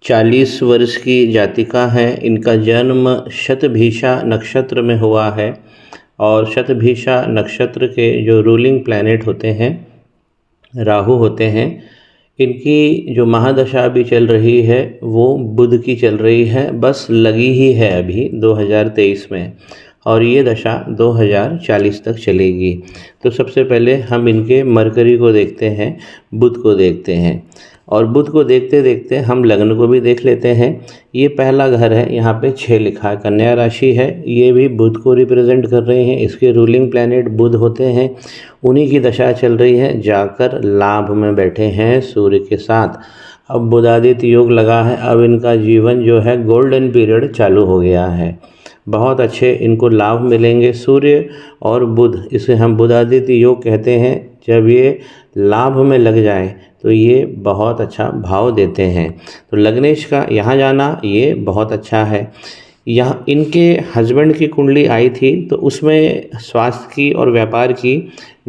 40 वर्ष की जातिका हैं। इनका जन्म शतभिषा नक्षत्र में हुआ है और शतभिषा नक्षत्र के जो रूलिंग प्लैनेट होते हैं राहु होते हैं। इनकी जो महादशा अभी चल रही है वो बुध की चल रही है, बस लगी ही है अभी 2023 में, और ये दशा 2040 तक चलेगी। तो सबसे पहले हम इनके मरकरी को देखते हैं, बुध को देखते हैं, और बुध को देखते देखते हम लग्न को भी देख लेते हैं। ये पहला घर है, यहाँ पे 6 लिखा है, कन्या राशि है, ये भी बुध को रिप्रेजेंट कर रहे हैं। इसके रूलिंग प्लैनेट बुध होते हैं, उन्हीं की दशा चल रही है, जाकर लाभ में बैठे हैं सूर्य के साथ। अब बुधादित्य योग लगा है, अब इनका जीवन जो है गोल्डन पीरियड चालू हो गया है, बहुत अच्छे इनको लाभ मिलेंगे। सूर्य और बुध, इसे हम बुधादित्य योग कहते हैं। जब ये लाभ में लग जाए तो ये बहुत अच्छा भाव देते हैं। तो लग्नेश का यहाँ जाना ये बहुत अच्छा है। यहाँ इनके हस्बैंड की कुंडली आई थी तो उसमें स्वास्थ्य की और व्यापार की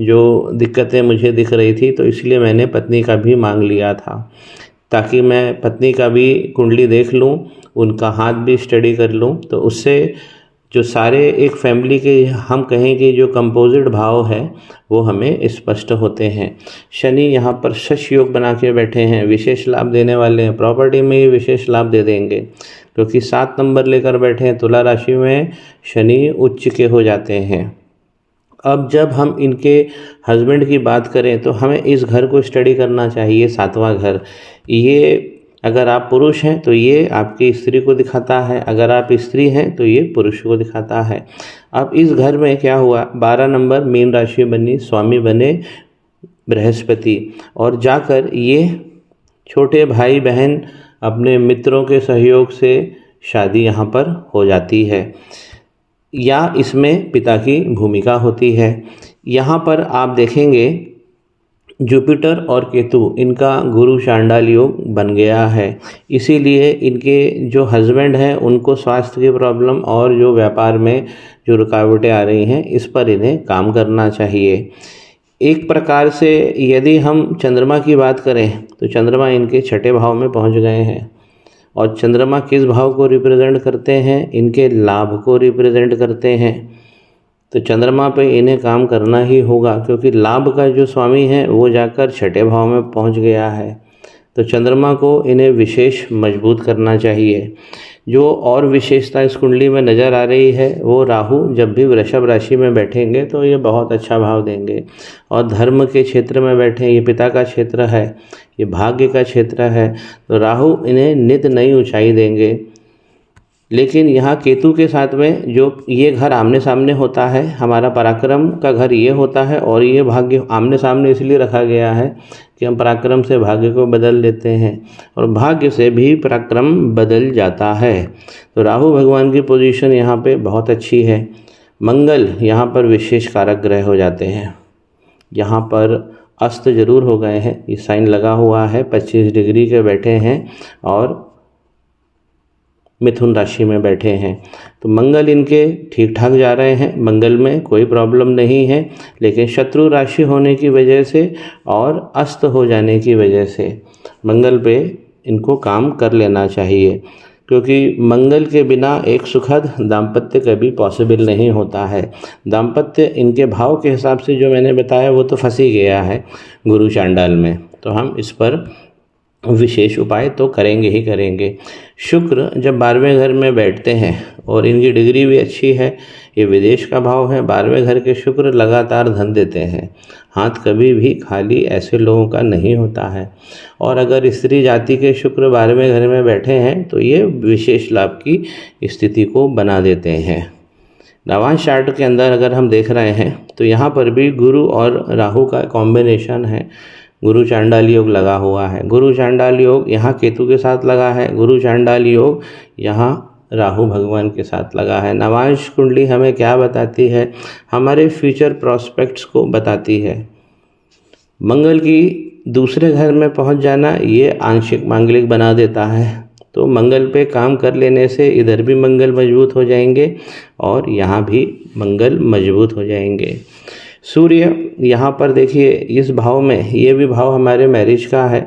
जो दिक्कतें मुझे दिख रही थी, तो इसलिए मैंने पत्नी का भी मांग लिया था, ताकि मैं पत्नी का भी कुंडली देख लूँ, उनका हाथ भी स्टडी कर लूँ। तो उससे जो सारे एक फैमिली के हम कहें कि जो कंपोजिट भाव है वो हमें स्पष्ट होते हैं। शनि यहाँ पर शश योग बना के बैठे हैं, विशेष लाभ देने वाले हैं, प्रॉपर्टी में ही विशेष लाभ दे देंगे, क्योंकि 7 नंबर लेकर बैठे हैं। तुला राशि में शनि उच्च के हो जाते हैं। अब जब हम इनके हस्बैंड की बात करें तो हमें इस घर को स्टडी करना चाहिए, 7वां घर। ये अगर आप पुरुष हैं तो ये आपकी स्त्री को दिखाता है, अगर आप स्त्री हैं तो ये पुरुष को दिखाता है। अब इस घर में क्या हुआ, 12 नंबर मीन राशि बनी, स्वामी बने बृहस्पति, और जाकर ये छोटे भाई बहन अपने मित्रों के सहयोग से शादी यहाँ पर हो जाती है, या इसमें पिता की भूमिका होती है। यहाँ पर आप देखेंगे जुपिटर और केतु, इनका गुरु चांडाल योग बन गया है, इसीलिए इनके जो हस्बैंड हैं उनको स्वास्थ्य की प्रॉब्लम और जो व्यापार में जो रुकावटें आ रही हैं इस पर इन्हें काम करना चाहिए। एक प्रकार से यदि हम चंद्रमा की बात करें तो चंद्रमा इनके 6ठे भाव में पहुंच गए हैं, और चंद्रमा किस भाव को रिप्रेजेंट करते हैं, इनके लाभ को रिप्रेजेंट करते हैं। तो चंद्रमा पे इन्हें काम करना ही होगा, क्योंकि लाभ का जो स्वामी है वो जाकर 6ठे भाव में पहुंच गया है। तो चंद्रमा को इन्हें विशेष मजबूत करना चाहिए। जो और विशेषता इस कुंडली में नज़र आ रही है वो राहु जब भी वृषभ राशि में बैठेंगे तो ये बहुत अच्छा भाव देंगे, और धर्म के क्षेत्र में बैठे, ये पिता का क्षेत्र है, ये भाग्य का क्षेत्र है, तो राहु इन्हें नित नई ऊंचाई देंगे। लेकिन यहाँ केतु के साथ में जो ये घर आमने सामने होता है, हमारा पराक्रम का घर ये होता है, और ये भाग्य आमने सामने इसलिए रखा गया है कि हम पराक्रम से भाग्य को बदल लेते हैं, और भाग्य से भी पराक्रम बदल जाता है। तो राहु भगवान की पोजीशन यहाँ पे बहुत अच्छी है। मंगल यहाँ पर विशेष कारक ग्रह हो जाते हैं। यहाँ पर अस्त जरूर हो गए हैं, ये साइन लगा हुआ है, 25 डिग्री के बैठे हैं और मिथुन राशि में बैठे हैं। तो मंगल इनके ठीक ठाक जा रहे हैं, मंगल में कोई प्रॉब्लम नहीं है, लेकिन शत्रु राशि होने की वजह से और अस्त हो जाने की वजह से मंगल पे इनको काम कर लेना चाहिए, क्योंकि मंगल के बिना एक सुखद दाम्पत्य कभी पॉसिबल नहीं होता है। दाम्पत्य इनके भाव के हिसाब से जो मैंने बताया वो तो फंस ही गया है गुरु चांडाल में, तो हम इस पर विशेष उपाय तो करेंगे ही करेंगे। शुक्र जब 12वें घर में बैठते हैं और इनकी डिग्री भी अच्छी है, ये विदेश का भाव है, 12वें घर के शुक्र लगातार धन देते हैं, हाथ कभी भी खाली ऐसे लोगों का नहीं होता है। और अगर स्त्री जाति के शुक्र 12वें घर में बैठे हैं तो ये विशेष लाभ की स्थिति को बना देते हैं। नवांश चार्ट के अंदर अगर हम देख रहे हैं तो यहाँ पर भी गुरु और राहु का कॉम्बिनेशन है, गुरु चांडाल योग लगा हुआ है। गुरु चांडाल योग यहाँ केतु के साथ लगा है, गुरु चांडाल योग यहाँ राहु भगवान के साथ लगा है। नवांश कुंडली हमें क्या बताती है, हमारे फ्यूचर प्रॉस्पेक्ट्स को बताती है। मंगल की दूसरे घर में पहुँच जाना ये आंशिक मांगलिक बना देता है, तो मंगल पे काम कर लेने से इधर भी मंगल मजबूत हो जाएंगे और यहाँ भी मंगल मजबूत हो जाएंगे। सूर्य यहाँ पर देखिए इस भाव में, ये भी भाव हमारे मैरिज का है,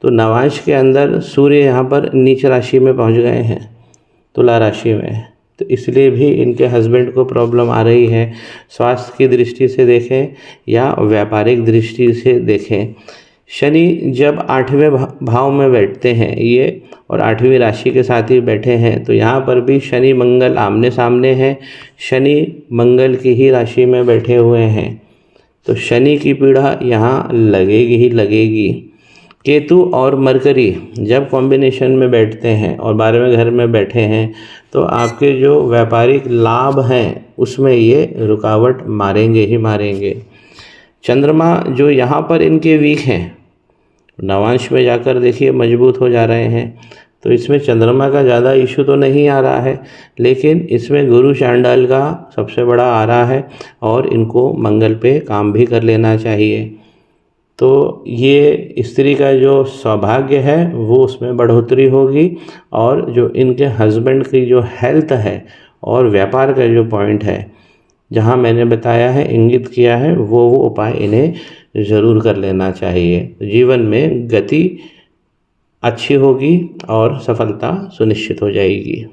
तो नवांश के अंदर सूर्य यहाँ पर नीच राशि में पहुँच गए हैं, तुला राशि में, तो इसलिए भी इनके हस्बैंड को प्रॉब्लम आ रही है। स्वास्थ्य की दृष्टि से देखें या व्यापारिक दृष्टि से देखें, शनि जब 8वें भाव में बैठते हैं ये, और 8वीं राशि के साथ ही बैठे हैं, तो यहाँ पर भी शनि मंगल आमने सामने हैं, शनि मंगल की ही राशि में बैठे हुए हैं, तो शनि की पीड़ा यहाँ लगेगी ही लगेगी। केतु और मरकरी जब कॉम्बिनेशन में बैठते हैं और 12वें घर में बैठे हैं, तो आपके जो व्यापारिक लाभ हैं उसमें ये रुकावट मारेंगे ही मारेंगे। चंद्रमा जो यहाँ पर इनके वीक हैं, नवांश में जाकर देखिए मजबूत हो जा रहे हैं, तो इसमें चंद्रमा का ज़्यादा इशू तो नहीं आ रहा है, लेकिन इसमें गुरु चांडाल का सबसे बड़ा आ रहा है और इनको मंगल पे काम भी कर लेना चाहिए। तो ये स्त्री का जो सौभाग्य है वो उसमें बढ़ोतरी होगी, और जो इनके हस्बैंड की जो हेल्थ है और व्यापार का जो पॉइंट है जहाँ मैंने बताया है, इंगित किया है, वो उपाय इन्हें ज़रूर कर लेना चाहिए। जीवन में गति अच्छी होगी और सफलता सुनिश्चित हो जाएगी।